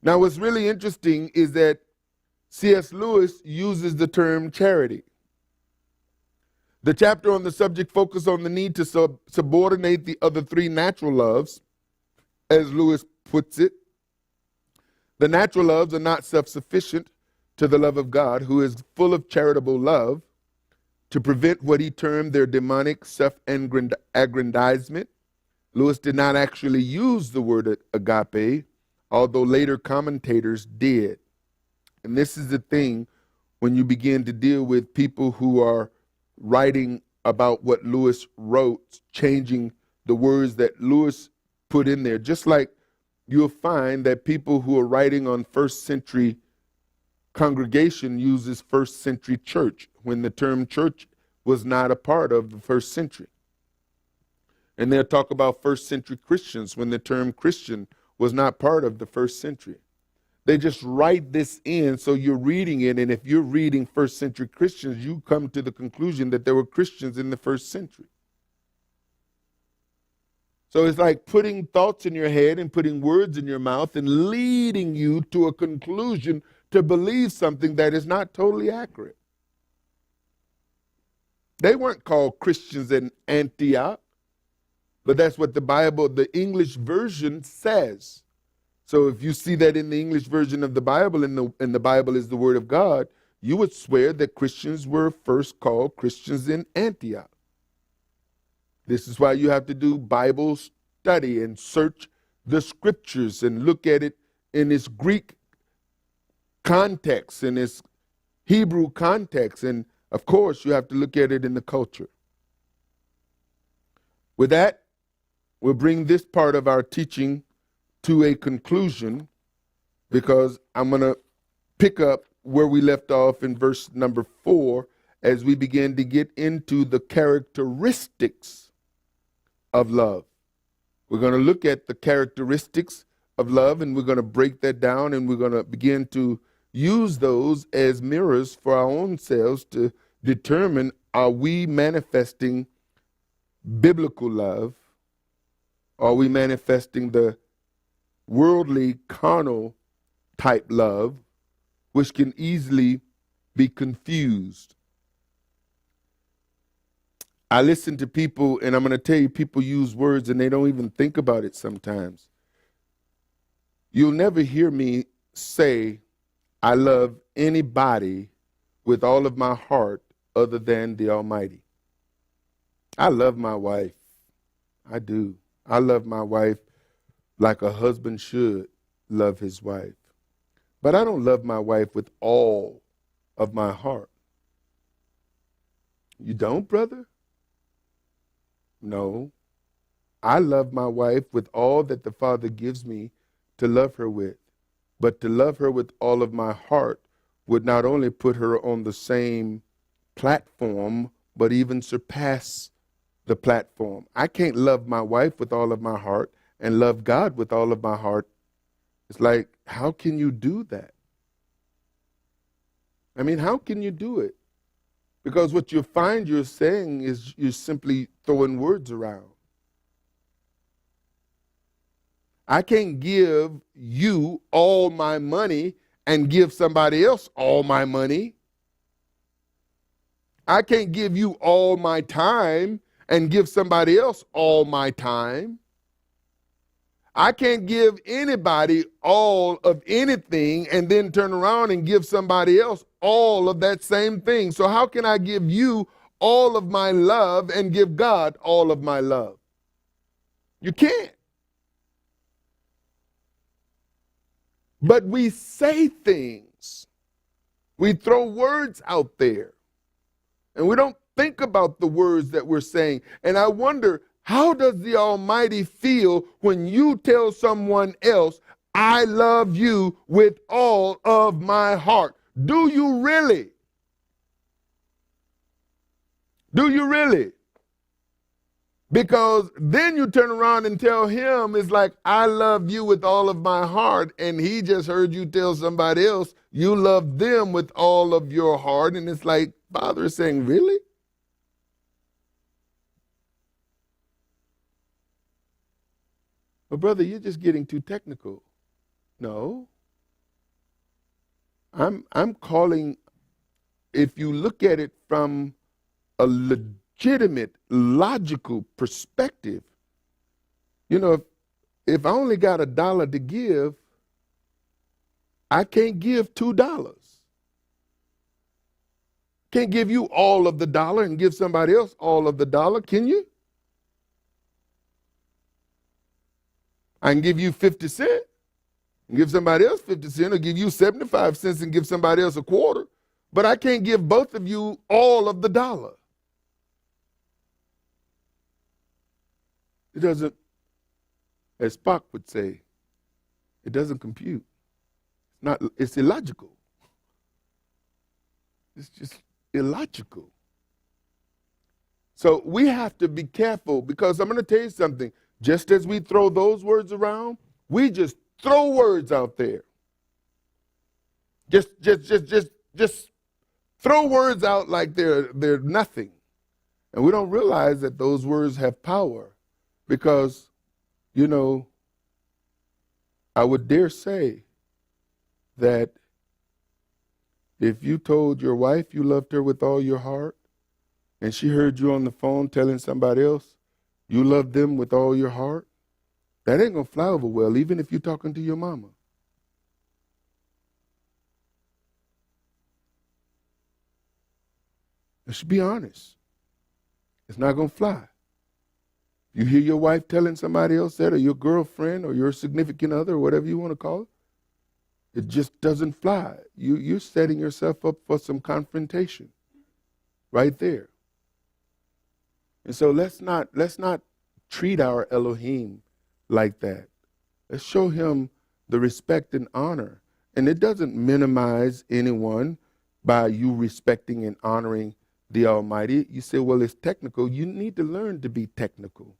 Now, what's really interesting is that C.S. Lewis uses the term charity. The chapter on the subject focuses on the need to subordinate the other three natural loves, as Lewis puts it. The natural loves are not self-sufficient to the love of God, who is full of charitable love, to prevent what he termed their demonic self-aggrandizement. Lewis did not actually use the word agápē, although later commentators did. And this is the thing when you begin to deal with people who are writing about what Lewis wrote, changing the words that Lewis put in there. Just like you'll find that people who are writing on first century congregation uses first century church when the term church was not a part of the first century. And they'll talk about first century Christians when the term Christian was not part of the first century. They just write this in so you're reading it, and if you're reading first century Christians, you come to the conclusion that there were Christians in the first century. So it's like putting thoughts in your head and putting words in your mouth and leading you to a conclusion to believe something that is not totally accurate. They weren't called Christians in Antioch, but that's what the Bible, the English version says. So if you see that in the English version of the Bible, and the Bible is the Word of God, you would swear that Christians were first called Christians in Antioch. This is why you have to do Bible study and search the scriptures and look at it in its Greek context, in its Hebrew context, and of course you have to look at it in the culture. With that, we'll bring this part of our teaching to a conclusion, because I'm going to pick up where we left off in verse number 4 as we begin to get into the characteristics of love. We're going to look at the characteristics of love, and we're going to break that down, and we're going to begin to use those as mirrors for our own selves to determine, are we manifesting biblical love? Are we manifesting the worldly, carnal type love, which can easily be confused? I listen to people, and I'm going to tell you, people use words and they don't even think about it sometimes. You'll never hear me say, I love anybody with all of my heart other than the Almighty. I love my wife. I do. I love my wife like a husband should love his wife. But I don't love my wife with all of my heart. You don't, brother? No. I love my wife with all that the Father gives me to love her with. But to love her with all of my heart would not only put her on the same platform, but even surpass the platform. I can't love my wife with all of my heart and love God with all of my heart. It's like, how can you do that? I mean, how can you do it? Because what you find you're saying is you're simply throwing words around. I can't give you all my money and give somebody else all my money. I can't give you all my time and give somebody else all my time. I can't give anybody all of anything and then turn around and give somebody else all of that same thing. So how can I give you all of my love and give God all of my love? You can't. But we say things. We throw words out there. And we don't think about the words that we're saying. And I wonder, how does the Almighty feel when you tell someone else, I love you with all of my heart? Do you really? Do you really? Because then you turn around and tell him, it's like, I love you with all of my heart, and he just heard you tell somebody else you love them with all of your heart, and it's like, Father is saying, really? But brother, you're just getting too technical. No. I'm calling, if you look at it from a legitimate, logical perspective, you know, if I only got $1 to give, I can't give $2. Can't give you all of the dollar and give somebody else all of the dollar, can you? I can give you 50 cents and give somebody else 50 cents, or give you 75 cents and give somebody else a quarter, but I can't give both of you all of the dollar. It doesn't, as Spock would say, it doesn't compute. It's illogical. It's just illogical. So we have to be careful, because I'm going to tell you something. Just as we throw those words around, we just throw words out there. Just throw words out like they're nothing. And we don't realize that those words have power, because, you know, I would dare say that if you told your wife you loved her with all your heart, and she heard you on the phone telling somebody else you love them with all your heart, that ain't going to fly over well, even if you're talking to your mama. Let's be honest. It's not going to fly. You hear your wife telling somebody else that, or your girlfriend, or your significant other, or whatever you want to call it, it just doesn't fly. You're setting yourself up for some confrontation right there. And so let's not treat our Elohim like that. Let's show him the respect and honor. And it doesn't minimize anyone by you respecting and honoring the Almighty. You say, well, it's technical. You need to learn to be technical.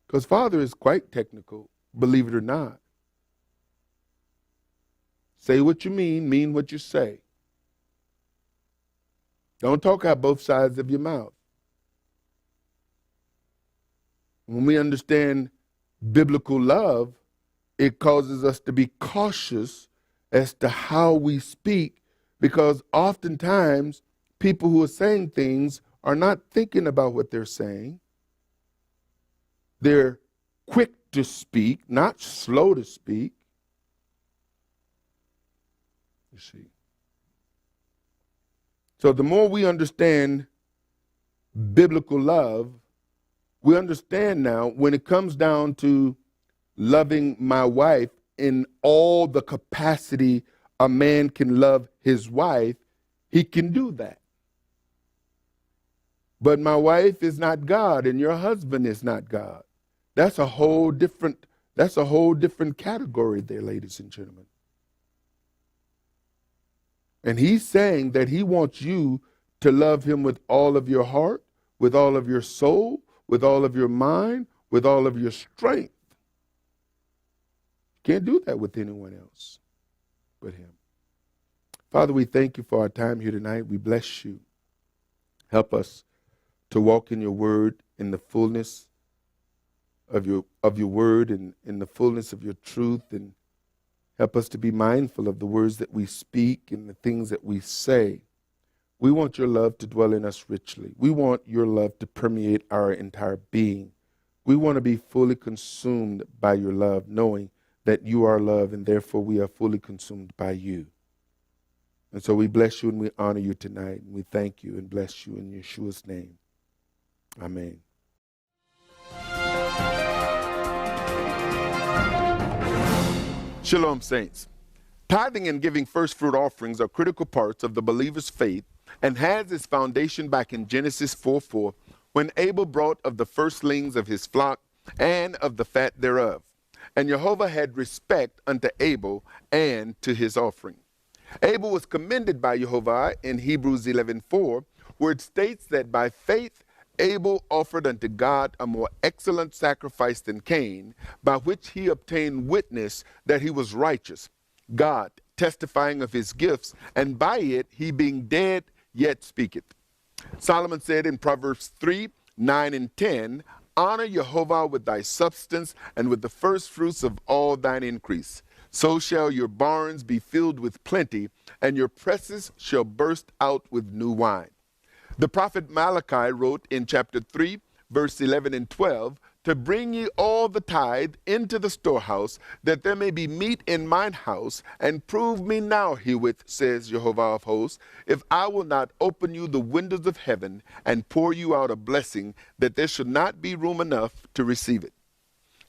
Because Father is quite technical, believe it or not. Say what you mean what you say. Don't talk out both sides of your mouth. When we understand biblical love, it causes us to be cautious as to how we speak, because oftentimes people who are saying things are not thinking about what they're saying. They're quick to speak, not slow to speak. You see. So the more we understand biblical love, we understand now when it comes down to loving my wife in all the capacity a man can love his wife, he can do that. But my wife is not God and your husband is not God. That's a whole different category there, ladies and gentlemen. And he's saying that he wants you to love him with all of your heart, with all of your soul, with all of your mind, with all of your strength. Can't do that with anyone else but him. Father, we thank you for our time here tonight. We bless you. Help us to walk in your word, in the fullness of your word, and in the fullness of your truth, and help us to be mindful of the words that we speak and the things that we say. We want your love to dwell in us richly. We want your love to permeate our entire being. We want to be fully consumed by your love, knowing that you are love, and therefore we are fully consumed by you. And so we bless you and we honor you tonight, and we thank you and bless you in Yeshua's name. Amen. Shalom, saints. Tithing and giving first fruit offerings are critical parts of the believer's faith and has its foundation back in Genesis 4:4, when Abel brought of the firstlings of his flock and of the fat thereof. And YeHoVaH had respect unto Abel and to his offering. Abel was commended by YeHoVaH in Hebrews 11:4, where it states that by faith Abel offered unto God a more excellent sacrifice than Cain, by which he obtained witness that he was righteous, God testifying of his gifts, and by it he being dead yet speaketh. Solomon said in Proverbs 3:9-10, honor YeHoVaH with thy substance and with the first fruits of all thine increase. So shall your barns be filled with plenty, and your presses shall burst out with new wine. The prophet Malachi wrote in chapter 3, verse 11 and 12, to bring ye all the tithe into the storehouse, that there may be meat in mine house, and prove me now herewith, says YeHoVaH of hosts, if I will not open you the windows of heaven and pour you out a blessing, that there should not be room enough to receive it.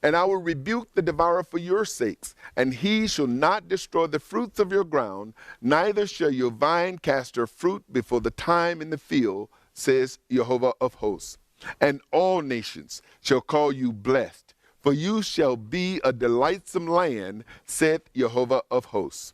And I will rebuke the devourer for your sakes, and he shall not destroy the fruits of your ground, neither shall your vine cast her fruit before the time in the field, says YeHoVaH of hosts. And all nations shall call you blessed, for you shall be a delightsome land, saith YeHoVaH of hosts.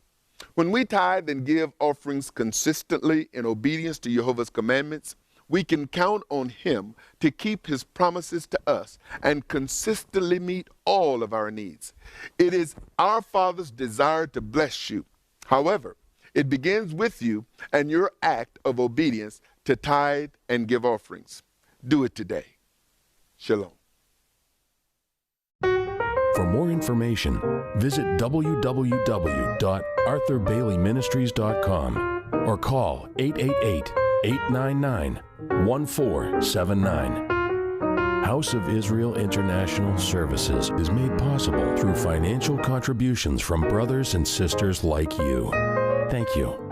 When we tithe and give offerings consistently in obedience to YeHoVaH's commandments, we can count on him to keep his promises to us and consistently meet all of our needs. It is our Father's desire to bless you. However, it begins with you and your act of obedience to tithe and give offerings. Do it today. Shalom. For more information, visit www.arthurbaileyministries.com or call 888-899-1479. House of Israel International Services is made possible through financial contributions from brothers and sisters like you. Thank you.